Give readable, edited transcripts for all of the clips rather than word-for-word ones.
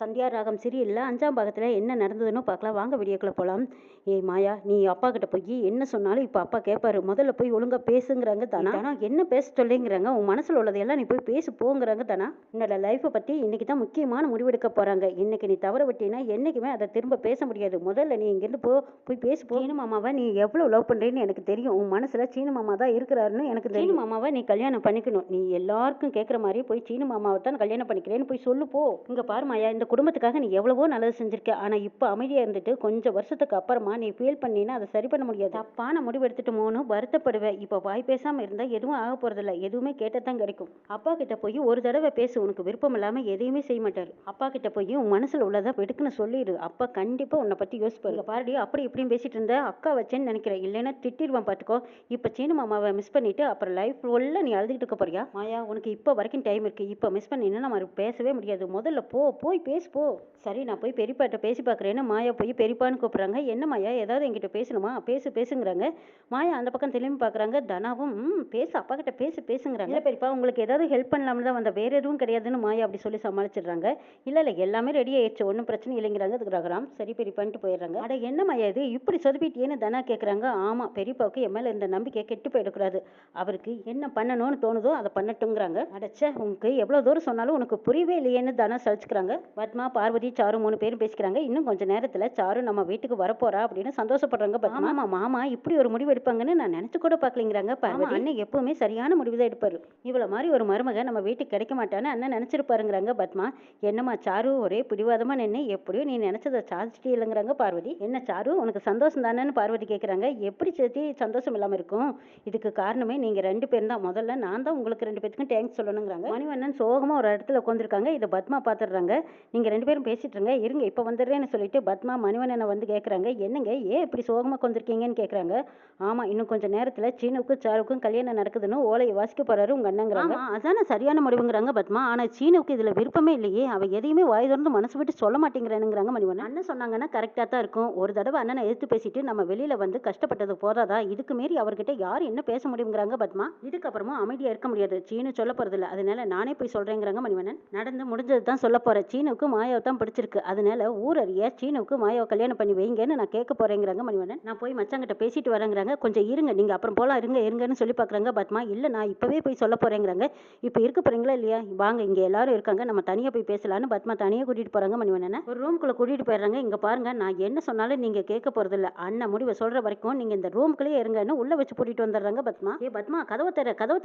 சந்தியா ராகம் சீரியல்ல 5ஆம் பாகத்துல என்ன நடந்ததுன்னு பார்க்கலாம். வாங்க வீடியோக்குள்ள போலாம். ஏய் மாயா, நீ அப்பா கிட்ட போய் என்ன சொன்னாலும் இப்ப அப்பா கேட்பாரு. முதல்ல போய் ஒழுங்கா பேசுங்கிறாங்க தானா. தானா என்ன பேச சொல்லிங்கிறாங்க, உன் மனசுல உள்ளதையெல்லாம் நீ போய் பேசு போங்கிறாங்க தானா. உன்னோட லைஃப்பை பத்தி இன்னைக்கு தான் முக்கியமான முடிவெடுக்க போறாங்க. இன்னைக்கு நீ தவற விட்டீங்கன்னா என்னைக்குமே அதை திரும்ப பேச முடியாது. முதல்ல நீ இங்கிருந்து போய் பேசு போ. சீனு மாமாவை நீ எவ்வளவு லவ் பண்றேன்னு எனக்கு தெரியும். உன் மனசுல சீனு மாமா தான் இருக்கிறாருன்னு எனக்கு தெரியும். சீனு மாமாவை நீ கல்யாணம் பண்ணிக்கணும். நீ எல்லாருக்கும் கேட்குற மாதிரி போய் சீனு மாமாவை தான் கல்யாணம் பண்ணிக்கிறேன்னு போய் சொல்லு போ. இங்க பாரு மாயா, இந்த குடும்பத்துக்காக நீ எவ்வளவோ நல்லது செஞ்சிருக்க. ஆனா இப்ப அமைதியா இருந்துட்டு கொஞ்சம் வருஷத்துக்கு அப்புறமா நீ ஃபீல் பண்ணினா அதை சரி பண்ண முடியாது. தப்பான முடிவு எடுத்துட்டோமோன்னு வருத்தப்படுவேன். இப்ப வாய் பேசாம இருந்தா எதுவும் ஆக போறதில்ல. எதுவுமே கேட்டதான் கிடைக்கும். அப்பா கிட்ட போய் ஒரு தடவை பேசு. உனக்கு விருப்பம் இல்லாம எதையுமே செய்ய மாட்டாரு. அப்பா கிட்ட போய் உன் மனசுல உள்ளதை வெடுக்குன்னு சொல்லிடு. அப்பா கண்டிப்பா உன்னை பத்தி யோசிப்பாரு. பாருடி, அப்படி இப்படின்னு பேசிட்டு இருந்த அக்கா வச்சேன்னு நினைக்கிறேன். இல்லைன்னா திட்டிடுவான் பாத்துக்கோ. இப்ப சீனு மாமாவை மிஸ் பண்ணிட்டு அப்புறம் லைஃப் ஃபுல்லா நீ அழுதுகிட்டு இருக்க போறியா? மாயா, உனக்கு இப்ப வரைக்கும் டைம் இருக்கு. இப்ப மிஸ் பண்ணினா நம்ம பேசவே முடியாது. முதல்ல போய் பேசு போ. சரி, நான் போய் பெரியப்பாட்ட பேசி பார்க்குறேன்னு மாயா போய் பெரியப்பான்னு கூப்பிட்றாங்க. என்ன மாயா, ஏதாவது என்கிட்ட பேசணுமா? பேசுங்கிறாங்க. மாயா அந்த பக்கம் திரும்பி பார்க்குறாங்க. தனாவும் பேசு, அப்பா கிட்ட பேசுங்கிறாங்க. இல்லை பெரியப்பா, உங்களுக்கு ஏதாவது ஹெல்ப் பண்ணலாம்னு தான் வந்த, வேற எதுவும் கிடையாதுன்னு மாயா அப்படி சொல்லி சமாளிச்சிடுறாங்க. இல்லை எல்லாமே ரெடி ஆயிடுச்சு, ஒன்றும் பிரச்சனை இல்லைங்கிறாங்க. அதுக்கு ரகுராம் சரி பெரியப்பான்ட்டு போயிடுறாங்க. அட என்ன மாயா இது இப்படி சொதப்பிட்டேன்னு தனா கேட்குறாங்க. ஆமாம், பெரியப்பாவுக்கு என் மேலே இந்த நம்பிக்கை கெட்டு போயிடக்கூடாது. அவருக்கு என்ன பண்ணணும்னு தோணுதோ அதை பண்ணட்டுங்கிறாங்க. அடைச்ச உங்களுக்கு எவ்வளோ தூரம் சொன்னாலும் உனக்கு புரியவே இல்லையேன்னு தனா சலிச்சுக்கிறாங்க. பத்மா, பார்வதி, சாரு 3 பேரும் பேசிக்கிறாங்க. இன்னும் கொஞ்ச நேரத்துல சாரு நம்ம வீட்டுக்கு வரப்போறா அப்படின்னு சந்தோஷப்படுறாங்க. பத்மா, மாமா இப்படி ஒரு முடிவு எடுப்பாங்கன்னு நான் நினைச்சு கூட பாக்கலங்கிறாங்க. பார்வதி, அண்ணன் எப்பவுமே சரியான முடிவு தான் எடுப்பாரு. இவ்வளவு மாதிரி ஒரு மருமக நம்ம வீட்டுக்கு கிடைக்க மாட்டான்னு அண்ணன் நினைச்சிருப்பாருங்கிறாங்க. பத்மா, என்னம்மா சாரு ஒரே பிடிவாதமா நின்று எப்படியோ நீ நினைச்சதை சாதிச்சிட்டே இல்லைங்கிறாங்க. பார்வதி, என்ன சாரு உனக்கு சந்தோஷம் தானேன்னு பார்வதி கேட்குறாங்க. எப்படி சேர்த்தி சந்தோஷம் இல்லாம இருக்கும்? இதுக்கு காரணமே நீங்க 2 பேரும் தான். முதல்ல நான் தான் உங்களுக்கு 2 பேருக்கும் தேங்க்ஸ் சொல்லணுங்கிறாங்க. மணிவண்ணன் சோகமா ஒரு இடத்துல உட்காந்துருக்காங்க. இதை பத்மா பாத்துடுறாங்க. நீங்க 2 பேரும் பேசிட்டு இருங்க இப்ப வந்துடுறேன்னு சொல்லிட்டு பத்மா மணிவண்ணனை வந்து கேட்குறாங்க. என்னங்க ஏன் இப்படி சோகமா கொண்டிருக்கீங்கன்னு கேட்குறாங்க. ஆமா, இன்னும் கொஞ்சம் நேரத்துல சீனுவுக்கும் சாருக்கும் கல்யாணம் நடக்குதுன்னு ஓலையை வாசிக்க போறாரு உங்க அண்ணங்கிறாங்க. அதான சரியான முடிவுங்கிறாங்க பத்மா. ஆனா சீனுவுக்கு இதுல விருப்பமே இல்லையே. அவ எதையுமே வாய் திறந்து மனசு விட்டு சொல்ல மாட்டேங்கிறானுங்கிறாங்க மணிவண்ணன். அண்ணன் சொன்னாங்கன்னா கரெக்டா தான் இருக்கும். ஒரு தடவை அண்ணனை எதிர்த்து பேசிட்டு நம்ம வெளியில வந்து கஷ்டப்பட்டது போதாதா? இதுக்கு மீறி அவர்கிட்ட யார் என்ன பேச முடியுங்கிறாங்க பத்மா. இதுக்கப்புறமா அமைதியா இருக்க முடியாது. சீனு சொல்ல போறது இல்ல, அதனால நானே போய் சொல்றேங்கிறாங்க மணிவண்ணன். நடந்து முடிஞ்சது தான் சொல்ல போறேன். சீனுவுக்கு மாயாவை தான் பிடிச்சிருக்கு. அதனால ஊரறிய சீனுவுக்கு மாயாவை கல்யாணம் பண்ணி வைங்கன்னு நான் கேட்க போறேங்கிறாங்க மணிவண்ணன். நான் போய் மச்சாங்கிட்ட பேசிட்டு வரேங்கிறாங்க. கொஞ்சம் இருங்க, நீங்க அப்புறம் போலாம், இருங்கன்னு சொல்லி பாக்குறாங்க. பத்மா, இல்ல நான் இப்பவே போய் சொல்ல போறேங்கிறாங்க. இப்ப இருக்க போறீங்களா இல்லையா? வாங்க, இங்க எல்லாரும் இருக்காங்க, நம்ம தனியா போய் பேசலான்னு பத்மா தனியா கூட்டிட்டு போறாங்க மணிவண்ணனை. ஒரு ரூம்குள்ள கூட்டிட்டு போயிடுறாங்க. இங்க பாருங்க, நான் என்ன சொன்னாலும் நீங்க கேட்க போறது இல்ல. அண்ணன் முடிவை சொல்ற வரைக்கும் நீங்க இந்த ரூம்குள்ளேயே இருங்கன்னு உள்ள வச்சு கூட்டிட்டு வந்துடுறாங்க பத்மா. பத்மா, கதவை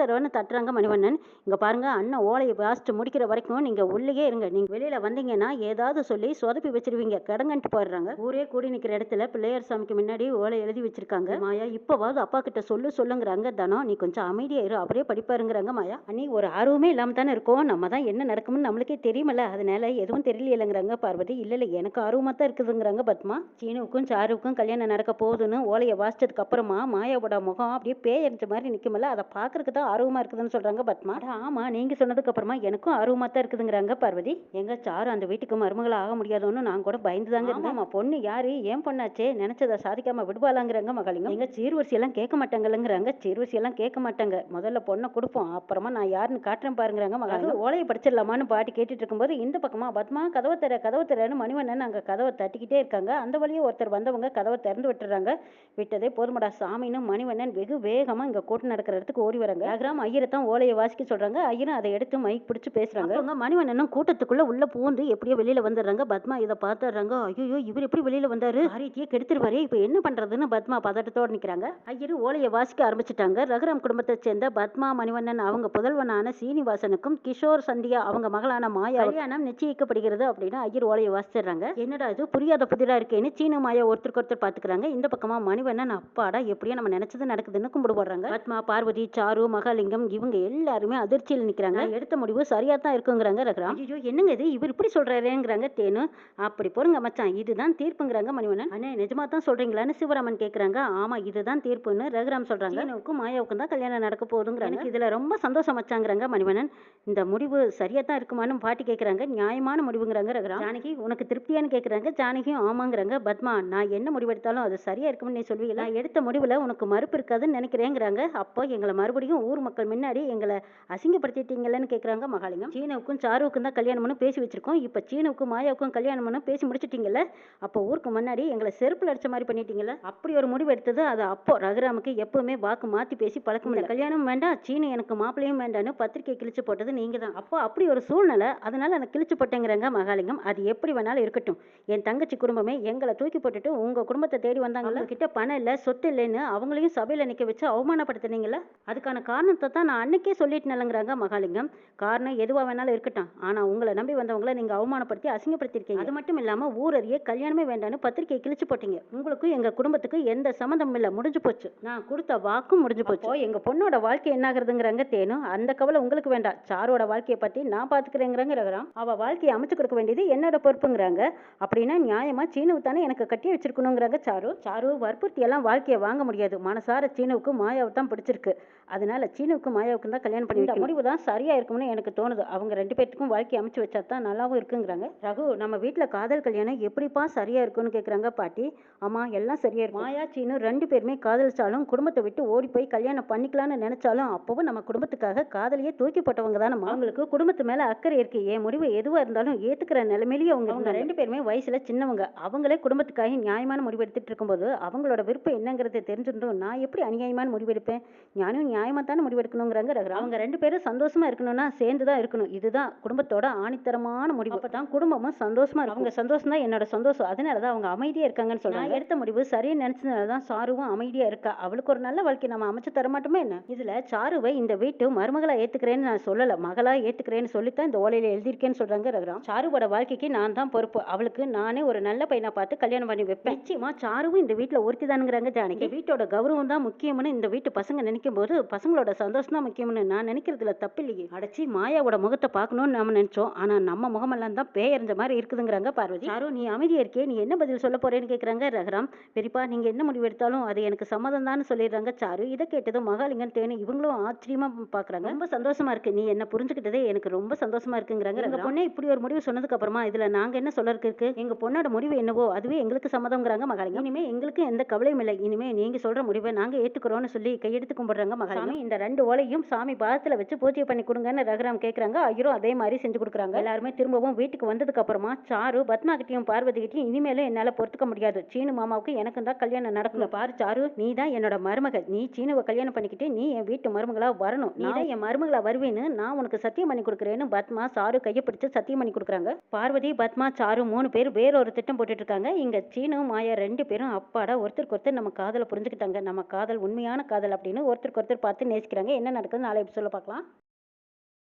தரவன்னு தட்டுறாங்க மணிவண்ணன். இங்க பாருங்க, அண்ணன் ஓலையை வாசிட்டு முடிக்கிற வரைக்கும் நீங்க உள்ளேயே இருங்க. நீங்க வெளியில வந்தீங்கன்னா ஏதாவது சொல்லி சொதப்பி வச்சிருவீங்க, கடங்கன்ட்டு போயிடுறாங்க. ஊரே கூடி நிக்கிற இடத்துல பிள்ளையார் சாமிக்கு முன்னாடி ஓலை எழுதி வச்சிருக்காங்க. மாயா, இப்பவாவது அப்பா கிட்ட சொல்லுங்கிறாங்க. தனம், நீ கொஞ்சம் அமைதியா இரு, அவரே படிப்பாருங்கிறாங்க. மாயா, அண்ணி ஒரு ஆர்வமே இல்லாம தானே இருக்கோம். நம்ம தான் என்ன நடக்கும்னு நம்மளுக்கே தெரியுமல்ல, அதனால எதுவும் தெரியலைங்கிறாங்க. பார்வதி, இல்ல எனக்கு ஆர்வமா தான் இருக்குதுங்கிறாங்க. பத்மா, சீனுவுக்கும் சாருவுக்கும் கல்யாணம் நடக்க போகுதுன்னு ஓலையை வாசிச்சதுக்கு அப்புறமா மாயாவோட முகம் அப்படியே பேயறிஞ்ச மாதிரி நிக்குமல்ல, அதை பாக்குறதுக்கு தான் ஆர்வமா இருக்குதுன்னு சொல்றாங்க பத்மா. ஆமா, நீங்க சொன்னதுக்கு அப்புறமா எனக்கும் ஆர்வமா தான் இருக்குதுங்கிறாங்க. பார்வதி, எங்க சாரு அந்த வீட்டுக்கு மருமகளா ஆக முடியாதோன்னு நான் கூட பயந்துதாங்க இருந்தேன். பொண்ணு யாரு, ஏன் பொண்ணாச்சே, நினைச்சதை சாதிக்காம விடுவாளாங்கிறாங்க மகளிங்க. எங்க சீர்வரிசை எல்லாம் கேட்க மாட்டாங்கல்லங்கிறாங்க. சீர்வரிசை எல்லாம் கேட்க மாட்டாங்க, முதல்ல பொண்ணை கொடுப்போம், அப்புறமா நான் யாருன்னு காட்டுறேன் பாருங்கிறாங்க மகளிங்க. ஓலையை படிச்சிடலாமான்னு பாட்டு கேட்டுட்டு இருக்கும்போது இந்த பக்கமா பத்மா, கதவை தரன்னு மணிவண்ணன் அங்க கதவை தட்டிக்கிட்டே இருக்காங்க. அந்த வழியே ஒருத்தர் வந்தவங்க கதவை திறந்து விட்டுறாங்க. விட்டதே போதுமடா சாமின்னு மணிவண்ணன் வெகு வேகமா இங்க கூட்டம் நடக்கிற இடத்துக்கு ஓடி வராங்க. ரகுராம் ஐயரை தான் ஓலையை வாசிக்க சொல்றாங்க. ஐயரும் அதை எடுத்து மைக் பிடிச்சு பேசுறாங்க. மணிவண்ணனும் கூட்டத்துக்குள்ள உள்ள பூந்து எப்படியோ வெளியில வந்துடுறாங்க. பத்மா இதை பார்த்துறாங்க. ஐயோ, இவர் எப்படி வெளியில வந்தாரு, காரியத்தையே கெடுத்துருவாரு, இப்ப என்ன பண்றதுன்னு பத்மா பதட்டத்தோடு நிக்கிறாங்க. ஐயரு ஓலையை வாசிக்க ஆரம்பிச்சுட்டாங்க. ரகுராம் குடும்பத்தை சேர்ந்த பத்மா, மணிவண்ணன் அவங்க புதல்வனான சீனிவாசனுக்கும் கிஷோர் சந்தியா அவங்க மகளான மாயா கல்யாணம் நிச்சயிக்கப்படுகிறது அப்படின்னு ஐயர் ஓலையை வாசிச்சிடுறாங்க. என்னடா இது புரியாத புதிரா இருக்கேன்னு சீனு மாயா ஒருத்தருக்கு ஒருத்தர் பாத்துக்கிறாங்க. இந்த பக்கமா மணிவண்ணன், அப்பாடா எப்படியோ நம்ம நினைச்சது நடக்குதுன்னு கும்பிடு போடுறாங்க. பத்மா, பார்வதி, சாரு, மகாலிங்கம் இவங்க எல்லாருமே அதிர்ச்சியில் நிக்கிறாங்க. எடுத்த முடிவு சரியா தான் இருக்குங்கிறாங்க ரகுராம். ஐயோ, என்னங்க இது இவர் இப்படி சொல்றாருங்கிறாங்க தேனு. அப்படி போறங்க மச்சான், இதுதான் தீர்ப்புங்கிறாங்க மணிவண்ணன். அண்ணே, நிஜமா தான் சொல்றீங்களான்னு சிவராமன் கேக்குறாங்க. ஆமா, இதுதான் தீர்ப்புன்னு ரகுராம் சொல்றாங்க. சீனுவுக்கும் மாயாவுக்கும் தான் கல்யாணம் நடக்க போகுதுங்கிறாங்க. இதுல ரொம்ப சந்தோஷம் மச்சாங்கிறாங்க மணிவண்ணன். இந்த முடிவு சரியா தான் இருக்குமான்னு பாட்டி கேக்குறாங்க. நியாயமான முடிவுங்கிறாங்க ரகுராம். ஜானகி, உனக்கு திருப்தியான்னு கேக்குறாங்க. ஜானகியும் ஆமாங்கிறாங்க. பத்மா, நான் என்ன முடிவெடுத்தாலும் அது சரியா இருக்கும்னு நீ சொல்வீங்களா? எடுத்த முடிவுல உனக்கு மறுப்பு இருக்காதுன்னு நினைக்கிறேங்கிறாங்க. அப்போ எங்களை மறுபடியும் ஊர் மக்கள் முன்னாடி எங்களை அசிங்கப்படுத்திட்டீங்களன்னு கேக்குறாங்க மகாலிங்கம். சீனுவுக்கும் சாருவுக்கும் தான் கல்யாணம்னு பேசி வச்சிருக்கோம், இப்போ சீனுக்கும் மாயாவுக்கும் கல்யாணம்னு பேசி முடிச்சிட்டீங்கல்ல, அப்போ ஊருக்கு முன்னாடி எங்களை செருப்புல அடிச்ச மாதிரி பண்ணிட்டீங்கல்ல. அப்படி ஒரு முடிவு எடுத்தது அது அப்போ. ரகுராமுக்கு எப்பவுமே வாக்கு மாத்தி பேசி பழக்கம் இல்லை. கல்யாணம் வேண்டாம், சீனு எனக்கு மாப்பிள்ளையும் வேண்டான்னு பத்திரிக்கை கிழிச்சு போட்டது நீங்க தான். அப்போ அப்படி ஒரு சூழ்நிலை, அதனால நான் கிழிச்சு போட்டேங்கிறாங்க மகாலிங்கம். அது எப்படி வேணாலும் இருக்கட்டும். என் தங்கச்சி குடும்பமே எங்களை தூக்கி போட்டுட்டு உங்க குடும்பத்தை தேடி வந்தாங்கல்ல, கிட்ட பணம் இல்லை சொத்து இல்லைன்னு அவங்களையும் சபையில நிக்க வச்சு அவமானப்படுத்தினீங்கல்ல. அதுக்கான காரணத்தை தான் நான் அன்னைக்கே சொல்லிட்டேன்லங்கிறாங்க மகாலிங்கம். காரணம் எதுவா வேணாலும் இருக்கட்டும், ஆனா உங்களை நம்பி வந்தவங்களை நீங்க அவமானப்படுத்தி அசிங்கப்படுத்திருக்கீங்க. அது மட்டும் இல்லாம ஊரறிய கல்யாணமே வேண்டான்னு பத்திரிக்கை கிழிச்சு போட்டீங்க. உங்களுக்கும் எங்க குடும்பத்துக்கும் எந்த சம்மந்தமும் இல்ல, முடிஞ்சு போச்சு. நான் கொடுத்த வாக்கும் முடிஞ்சு போச்சு. எங்க பொண்ணோட வாழ்க்கை என்ன ஆகுறதுங்கிறாங்க தேனு. அந்த கவலை உங்களுக்கு வேண்டாம், சாரோட வாழ்க்கையை பத்தி நான் பாத்துக்கிறேங்கிறாங்க ரகுராம். அவ வாழ்க்கையை அமைச்சு கொடுக்க வேண்டியது என்னோட பொறுப்புங்கிறாங்க. அப்படின்னா நியாயமா சீனுவு தானே எனக்கு கட்டி வச்சிருக்கணுங்கிறாங்க சாரு. சாரு வற்புறுத்தி எல்லாம் வாழ்க்கையை வாங்க முடியாது. மனசார சீனுவுக்கு மாயாவை தான் பிடிச்சிருக்கு. அதனால சீனுவுக்கு மாயாவுக்கு தான் கல்யாணம் பண்ணி வைக்கணும். முடிவு தான் சரியா இருக்கும்னு எனக்கு தோணுது. அவங்க ரெண்டு பேருக்கும் வாழ்க்கை அமைச்சு வச்சா தான் நல்லாவும் இருக்குங்கிறாங்க. ரகு, நம்ம வீட்டுல காதல் கல்யாணம் எப்படிப்பா சரியா இருக்கும்னு கேக்குறாங்க பாட்டி. ஆமா, எல்லாம் சரியா இருக்கும். மாயா சீனு ரெண்டு பேருமே காதலிச்சாலும் குடும்பத்தை விட்டு ஓடி போய் கல்யாணம் பண்ணிக்கலாம்னு நினைச்சாலும் அப்பவும் நம்ம குடும்பத்துக்காக காதலியே தூக்கி போட்டவங்க தானே. அவங்களுக்கு குடும்பத்து மேல அக்கறை இருக்கு. என் முடிவு எதுவா இருந்தாலும் ஏத்துக்கிற நிலைமையிலேயே அவங்க ரெண்டு பேருமே வயசுல சின்னவங்க. அவங்களே குடும்பத்துக்காக நியாயமான முடிவு எடுத்துட்டு இருக்கும்போது அவங்களோட விருப்பம் என்னங்கிறது தெரிஞ்சிருந்தும் நான் எப்படி அநியாயமான முடிவெடுப்பேன்? ஞானும் நியாயமா தானே முடிவெடுக்கணுங்கிறாங்க ரகுராம். அவங்க ரெண்டு பேரும் சந்தோஷமா இருக்கணும்னா சேர்ந்து தான் இருக்கணும். இதுதான் குடும்பத்தோட ஆணித்தரமான முடிவு. அப்பதான் குடும்பமும் சந்தோஷமா இருக்கும். அவங்க சந்தோஷம் தான் என்னோட சந்தோஷம். அதனாலதான் அவங்க அமைதியா இருக்காங்கன்னு சொல்றாங்க. எடுத்த முடிவு சரியா நினைச்சதுனாலதான் சாருவும் அமைதியா இருக்கா. அவளுக்கு ஒரு நல்ல வாழ்க்கை நம்ம அமைச்சு தர மாட்டோமே என்ன? இதுல சாருவை இந்த வீட்டு மருமகளா ஏத்துக்கிறேன்னு நான் சொல்லல, மகளா ஏத்துக்கிறேன்னு சொல்லித்தான் இந்த ஓலையில எழுதியிருக்கேன்னு சொல்றாங்க ரகுராம். சாருவோட வாழ்க்கைக்கு நான் தான் பொறுப்பு. அவளுக்கு நானே ஒரு நல்ல பையனை பார்த்து கல்யாணம் பண்ணி வைப்பேன். நிச்சயமா சாருவும் இந்த வீட்டுல ஒருத்தி தானுங்கிறாங்க ஜானகி. வீட்டோட கௌரவம் தான் முக்கியம்னு இந்த வீட்டு பசங்க நினைக்கும் போது பசங்களோட சந்தோஷம் தான் முக்கியம்னு நான் நினைக்கிறதுல தப்பு இல்லையே. அடைச்சி மாயாவோட முகத்தை பார்க்கணும்னு நாம நினைச்சோம். ஆனா நம்ம முகமெல்லாம் தான் பேயறிஞ்ச மாதிரி இருக்குதுங்கிறாங்க பார்வதி. சாரு, நீ அமைதியா இருக்கே, நீ என்ன பதில் சொல்ல போறேன்னு கேக்குறாங்க ரகுராம். பெரியப்பா, நீங்க என்ன முடிவு எடுத்தாலும் அது எனக்கு சம்மதம் தான் சொல்லிடுறாங்க சாரு. இதை கேட்டதும் மகாலிங்கம் தேனு இவங்களும் ஆச்சரியமா பாக்குறாங்க. ரொம்ப சந்தோஷமா இருக்கு, நீ என்ன புரிஞ்சுக்கிட்டதே எனக்கு ரொம்ப சந்தோஷமா இருக்குங்கிறாங்க. எங்க பொண்ணே இப்படி ஒரு முடிவு சொன்னதுக்கு அப்புறமா இதுல நாங்க என்ன சொல்லறதுக்கு இருக்கு? எங்க பொண்ணோட முடிவு என்னவோ அதுவே எங்களுக்கு சம்மதம்ங்கிறாங்க மகாலிங்கம். இனிமே எங்களுக்கு எந்த கவலையும் இல்லை. இனிமே நீங்க சொல்ற முடிவை நாங்க ஏத்துக்கிறோம்னு சொல்லி கையெடுத்து கும்பிடுறாங்க மகாலிங்கம். இந்த ரெண்டு ஓலையும் சாமி பாதத்துல வச்சு பூஜை பண்ணி கொடுங்கன்னு ரகுராம் கேக்குறாங்க. ஐயரும் அதே மாதிரி செஞ்சு கொடுக்குறாங்க. எல்லாருமே திரும்பவும் வீட்டுக்கு வந்ததுக்கு அப்புறமா சாரு பத்மா கிட்டையும் பார்வதி கிட்டையும் இனிமேலும் என்னால பொறுத்துக்க முடியாது. சீனு மாமாவுக்கு எனக்கு தான் கல்யாணம் நடக்குங்க. பாரு சாரு, நீ தான் என்னோட மருமகள். நீ சீனுவை கல்யாணம் பண்ணிக்கிட்டு நீ என் வீட்டு மருமகளா வரணும். நீ தான் என் மருமகளா வருவேன்னு நான் உனக்கு சத்தியம் பண்ணி கொடுக்குறேன்னு பத்மா சாரு கையை பிடிச்சு சத்தியம் பண்ணி கொடுக்குறாங்க. பார்வதி, பத்மா, சாரு மூணு பேர் வேறொரு திட்டம் போட்டுட்டு இருக்காங்க. இங்க சீனு மாயா ரெண்டு பேரும் அப்பாடா ஒருத்தருக்கு ஒருத்தர் நம்ம காதலை புரிஞ்சுக்கிட்டாங்க. நம்ம காதல் உண்மையான காதல் அப்படின்னு ஒருத்தருக்கு ஒருத்தர் பார்த்து நேசிக்கிறாங்க. என்ன நடக்குதுன்னு நாளை சொல்ல பார்க்கலாம்.